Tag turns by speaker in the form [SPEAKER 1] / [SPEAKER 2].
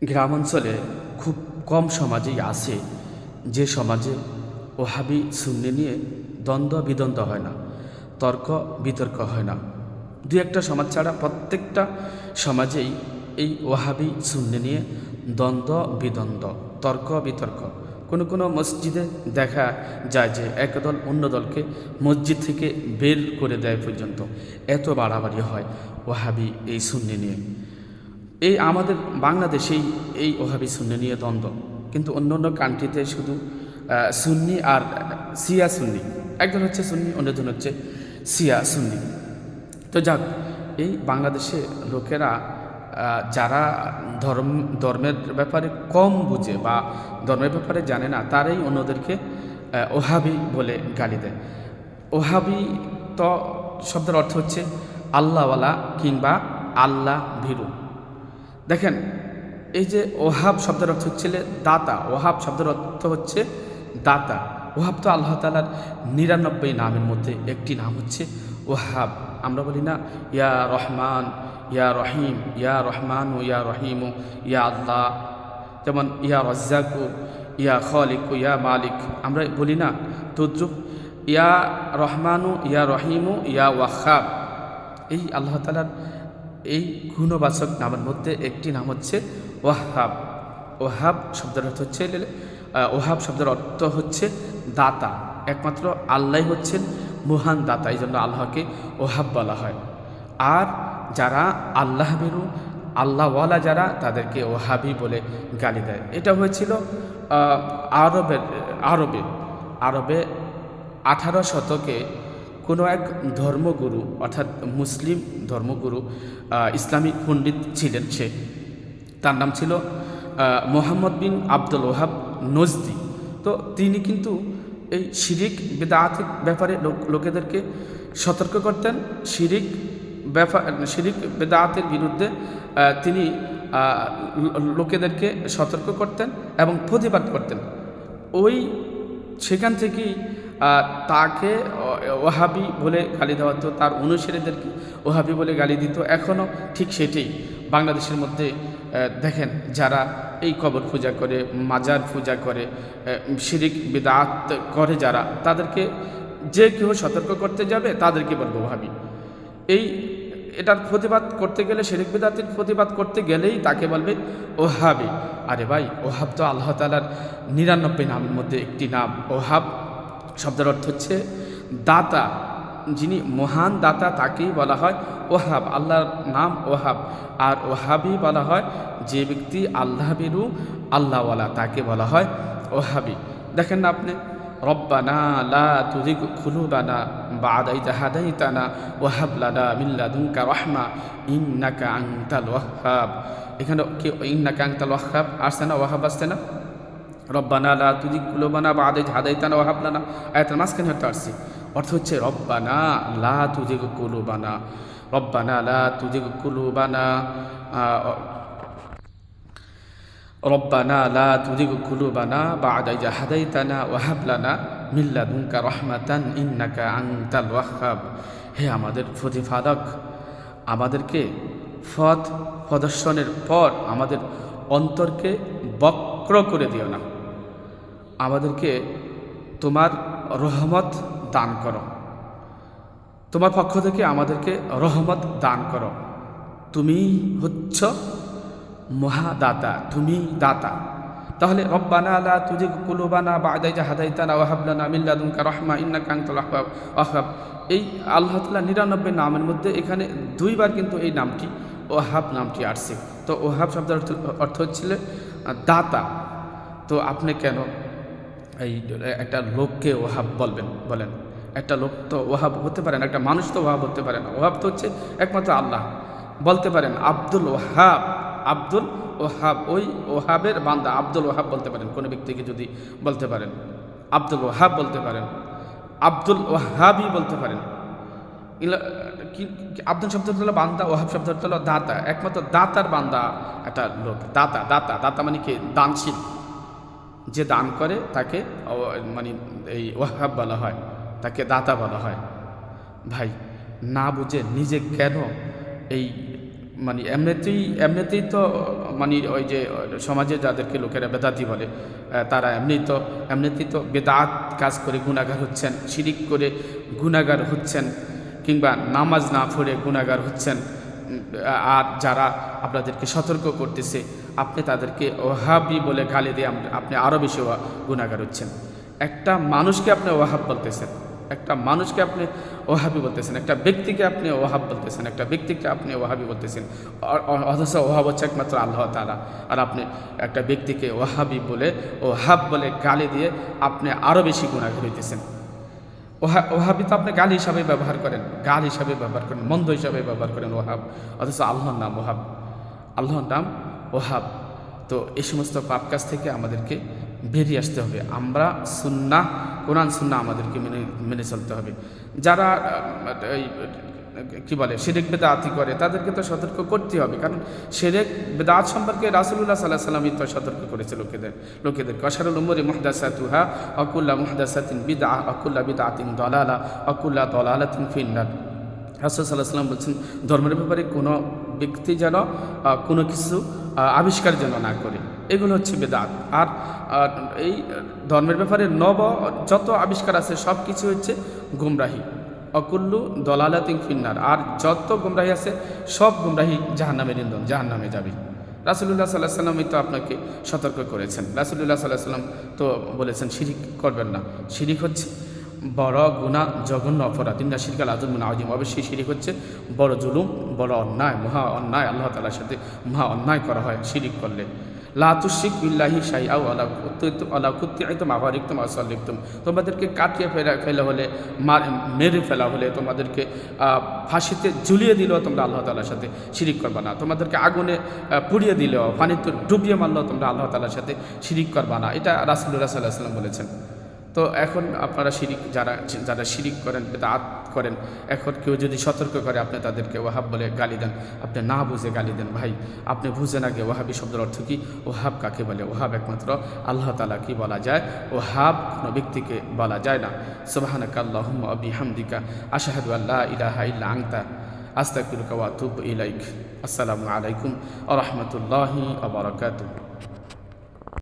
[SPEAKER 1] গ্রামাঞ্চলে খুব কম সমাজেই আছে যে সমাজে ওহাবি সুন্নি নিয়ে দ্বন্দ্ব বিদ্বন্দ্ব হয় না, তর্ক বিতর্ক হয় না। দু একটা সমাজ ছাড়া প্রত্যেকটা সমাজেই এই ওহাবি সুন্নি নিয়ে দ্বন্দ্ব বিদ্বন্দ্ব, তর্ক বিতর্ক। কোনো কোনো মসজিদে দেখা যায় যে একদল অন্য দলকে মসজিদ থেকে বের করে দেয় পর্যন্ত, এত বাড়াবাড়ি হয় ওহাবি এই সুন্নি নিয়ে। এই আমাদের বাংলাদেশেই এই ওহাবি সুন্নি নিয়ে দ্বন্দ্ব, কিন্তু অন্য অন্য কান্ট্রিতে শুধু সুন্নি আর সিয়া সুন্নি, একজন হচ্ছে সুন্নি, অন্যজন হচ্ছে সিয়া সুন্নি। তো যাক, এই বাংলাদেশে লোকেরা যারা ধর্মের ব্যাপারে কম বুঝে বা ধর্মের ব্যাপারে জানে না, তারাই অন্যদেরকে ওহাবি বলে গালি দেয়। ওহাবি তো শব্দের অর্থ হচ্ছে আল্লাহওয়ালা কিংবা আল্লাহ ভীরু। দেখেন, এই যে ওহাব শব্দের অর্থ হচ্ছে দাতা, ওহাব শব্দের অর্থ হচ্ছে দাতা। ওহাব তো আল্লাহ তাআলার 99 নামের মধ্যে একটি নাম হচ্ছে ওহাব। আমরা বলি না ইয়া রহমান, ইয়া রহিম, ইয়া রহমান ও ইয়া রহিম ও ইয়া আল্লাহ, যেমন ইয়া রাজ্জাকু, ইয়া খালিকু, ইয়া মালিক, আমরা বলি না? তদ্রুপ ইয়া রহমানু, ইয়া রহিমু, ইয়া ওয়াহাব, এই আল্লাহ তাআলার এই গুণবাচক নামের মধ্যে একটি নাম হচ্ছে ওয়াহাব। ওহাব শব্দের অর্থ হচ্ছে ওহাব শব্দের অর্থ হচ্ছে দাতা। একমাত্র আল্লাহ হচ্ছেন মহান দাতা, এই জন্য আল্লাহকে ওহাব বলা হয়। আর যারা আল্লাহ ভীরু, আল্লাহওয়ালা যারা, তাদেরকে ওহাবি বলে গালি দেয়। এটা হয়েছিল আরবে 18 শতকে কোনো এক ধর্মগুরু, অর্থাৎ মুসলিম ধর্মগুরু, ইসলামী পণ্ডিত ছিলেন সে, তার নাম ছিল মোহাম্মদ বিন আব্দুল ওহাব নজদি। তো তিনি কিন্তু এই শিরিক বেদাতের ব্যাপারে লোকেদেরকে সতর্ক করতেন। শিরিক বেদাতের বিরুদ্ধে তিনি লোকেদেরকে সতর্ক করতেন এবং প্রতিবাদ করতেন। সেখান থেকেই তাকে ওহাবি বলে গালি দেওয়া হতো, তার অনুসারীদেরকে ওহাবি বলে গালি দিত। এখনও ঠিক সেটাই বাংলাদেশের মধ্যে দেখেন, যারা এই কবর পূজা করে, মাজার পূজা করে, শিরিক বিদআত করে যারা, তাদেরকে যে কেউ সতর্ক করতে যাবে তাদেরকে বলবো ওহাবি। এটার প্রতিবাদ করতে গেলে, শিরিক বিদআতের প্রতিবাদ করতে গেলেই তাকে বলবে ওহাবি। আরে ভাই, ওহাব তো আল্লাহ তাআলার 99 নামের মধ্যে একটি নাম। ওহাব শব্দের অর্থ হচ্ছে দাতা, যিনি মহান দাতা তাকেই বলা হয় ওহাব। আল্লাহর নাম ওহাব। আর ওহাবি বলা হয় যে ব্যক্তি আল্লাহ ভীরু, আল্লাহওয়ালা, তাকে বলা হয় ওহাবি। দেখেন না আপনি, রব্বানা লা তুযিগ কুলুবানা বা'দা ইয হাদাইতানা ওয়া হাব লানা মিন লাদুনকা রাহমা ইন্নাকা আনতাল ওয়াহ্হাব। এখানে কি ইন্নাকা আনতাল ওয়াহ্হাব আসছে না? ওয়াহাব আসছে না? রব্বানা লা তুযিগ কুলুবানা বা'দা ইয হাদাইতানা ওয়া হাব লানা, আয়াতের মাঝখানে হতে আসছে। অর্থ হচ্ছে রব্বানা লা তুযিগ কুলুবানা, রব্বানা লা তুযিগ কুলুবানা, রব্বানা লা তুযিগ কুলুবানা বা'দা ইয হাদাইতানা ওয়া হাব লানা মিন লাদুনকা রাহমাতান ইন্নাকা আনতাল ওয়াহ্হাব। হে আমাদের প্রতিপালক, আমাদেরকে পথ প্রদর্শনের পর আমাদের অন্তরকে বক্র করে দিও না, আমাদেরকে তোমার রহমত দান করো, তোমার পক্ষ থেকে আমাদেরকে রহমত দান করো। তুমি হচ্ছ মহাদাতা, তুমি দাতা। তাহলে রব্বানা লা তুযিগ কুলুবানা বা'দা ইয হাদাইতানা ওয়া হাব লানা মিন লাদুনকা রাহমা ইন্নাকা আনতাল ওয়াহ্হাব। এই আল্লাহ তাআলা 99 নামের মধ্যে এখানে 2 বার কিন্তু এই নামটি ওহাব নামটি আসছে। তো ওহাব শব্দের অর্থ হচ্ছিল দাতা। তো আপনি কেন এই একটা লোককে ওহাব বলবেন? বলেন, একটা লোক তো ওহাব হতে পারে না, একটা মানুষ তো ওহাব হতে পারে না। ওহাব তো হচ্ছে একমাত্র আল্লাহ। বলতে পারেন আব্দুল ওহাব, আব্দুল ওহাব, ওই ওহাবের বান্দা আব্দুল ওহাব বলতে পারেন। কোনো ব্যক্তিকে যদি বলতে পারেন আব্দুল ওহাব বলতে পারেন, আব্দুল ওহাবই বলতে পারেন। আব্দুল শব্দ হলো বান্দা, ওহাব শব্দ হলো দাতা। একমাত্র দাতার বান্দা একটা লোক। দাতা, দাতা, দাতা মানে কি? দানশীল, যে দান করে তাকে মানে এই ওয়াহাব বলা হয়, তাকে দাতা বলা হয়। ভাই, না বুঝে নিজে কেন এই মানে এমনিতেই তো মানে ওই যে সমাজে যাদেরকে লোকেরা বেদাতি বলে, তারা এমনিতেই তো বেদাত কাজ করে গুনাহগার হচ্ছেন, শিরিক করে গুনাহগার হচ্ছেন, কিংবা নামাজ না পড়ে গুনাহগার হচ্ছেন। আর যারা আপনাদেরকে সতর্ক করতেছে, আপনি তাদেরকে ওহাবি বলে গালি দিয়ে আপনি আরও বেশি গুনাহগার হচ্ছেন। একটা মানুষকে আপনি ওহাব বলতেছেন, একটা মানুষকে আপনি ওহাবি বলতেছেন, একটা ব্যক্তিকে আপনি ওহাব বলতেছেন, একটা ব্যক্তিকে আপনি ওহাবি বলতেছেন, অথচ ওহাব হচ্ছে একমাত্র আল্লাহ তাআলা। আর আপনি একটা ব্যক্তিকে ওহাবি বলে ওহাব বলে গালি দিয়ে আপনি আরও বেশি গুনাহগার হইতেছেন। ওহাবি তো আপনি গালি হিসাবে ব্যবহার করেন, গাল হিসাবে ব্যবহার করেন, মন্দ হিসাবে ব্যবহার করেন ওহাব, অথচ আল্লাহর নাম ওহাব, আল্লাহর নাম ওহাব। তো এই সমস্ত পাপ কাজ থেকে আমাদেরকে বেরিয়ে আসতে হবে। আমরা সুন্নাহ, কোরআন সুন্নাহ আমাদেরকে মেনে চলতে হবে। যারা কি বলে শিরক বেদাতি করে, তাদেরকে তো সতর্ক করতে হবে, কারণ শিরক বেদাত সম্পর্কে রাসূলুল্লাহ সাল্লাল্লাহু আলাইহি ওয়াসাল্লাম তো সতর্ক করেছে লোকেদের আশারুল উমুরি মুহদাসাতুহা ওয়া কুল্লু মুহদাসাতিন বিদআহ ওয়া কুল্লু বিদআতিন দালালা ওয়া কুল্লু দালালাতিন ফিন্নার। রাসূল সাল্লাল্লাহু আলাইহি ওয়াসাল্লাম বলছেন, ধর্মের ব্যাপারে কোনো ব্যক্তি যেন কোনো কিছু আবিষ্কার যেন না করে, এগুলো হচ্ছে বেদাত। আর এই ধর্মের ব্যাপারে যত আবিষ্কার আছে সব কিছু হচ্ছে গুমরাহি। অকুল্লু দলালাতিন ফিন্নার, আর যত গুমরাহি আছে সব গুমরাহি জাহান্নামের ইন্ধন, জাহান্নামে যাবে। রাসূলুল্লাহ সাল্লাল্লাহু আলাইহি ওয়াসাল্লামই তো আপনাকে সতর্ক করেছেন। রাসূলুল্লাহ সাল্লাল্লাহু আলাইহি ওয়াসাল্লাম তো বলেছেন শিরিক করবেন না। শিরিক হচ্ছে বড় গুনাহ, জঘন্য অপরাধ। ইন্না শিরকাল আযীমুন আযীম, অবশ্যই শিরিক হচ্ছে বড় জুলুম, বড় অন্যায়, মহা অন্যায়। আল্লাহ তাআলার সাথে মহা অন্যায় করা হয় শিরিক করলে। লা তুশরিক বিল্লাহি শাইআ ওয়ালা কুতিআতুম আওয়ারিকতুম আসালিকতুম, তোমাদেরকে কাটিয়ে ফেলা হলে, মেরে ফেলা হলে, তোমাদেরকে ফাঁসিতে ঝুলিয়ে দিলেও তোমরা আল্লাহ তাআলার সাথে শিরিক করবা না। তোমাদেরকে আগুনে পুড়িয়ে দিলেও, পানিতে ডুবিয়ে মারলেও তোমরা আল্লাহ তাআলার সাথে শিরিক করবা না। এটা রাসূলুল্লাহ সাল্লাল্লাহু আলাইহি ওয়াসাল্লাম বলেছেন। তো এখন আপনারা যারা শিরিক করেন, বেদাত করেন, এখন কেউ যদি সতর্ক করে আপনি তাদেরকে ওহাব বলে গালি দেন, আপনি না বুঝে গালি দেন। ভাই, আপনি বুঝেন আগে ওহাবি শব্দের অর্থ কী, ওহাব কাকে বলে। ওহাব একমাত্র আল্লাহ তাআলা কি বলা যায়, ওহাব কোনো ব্যক্তিকে বলা যায় না। সুবহানাকা আল্লাহুম্মা ওয়া বিহামদিকা আশহাদু আল্লা ইলাহা ইল্লা আনতা আস্তাগফিরুকা ওয়া আতুবু ইলাইক। আসসালামু আলাইকুম ওয়া রাহমাতুল্লাহি ওয়া বারাকাতুহু।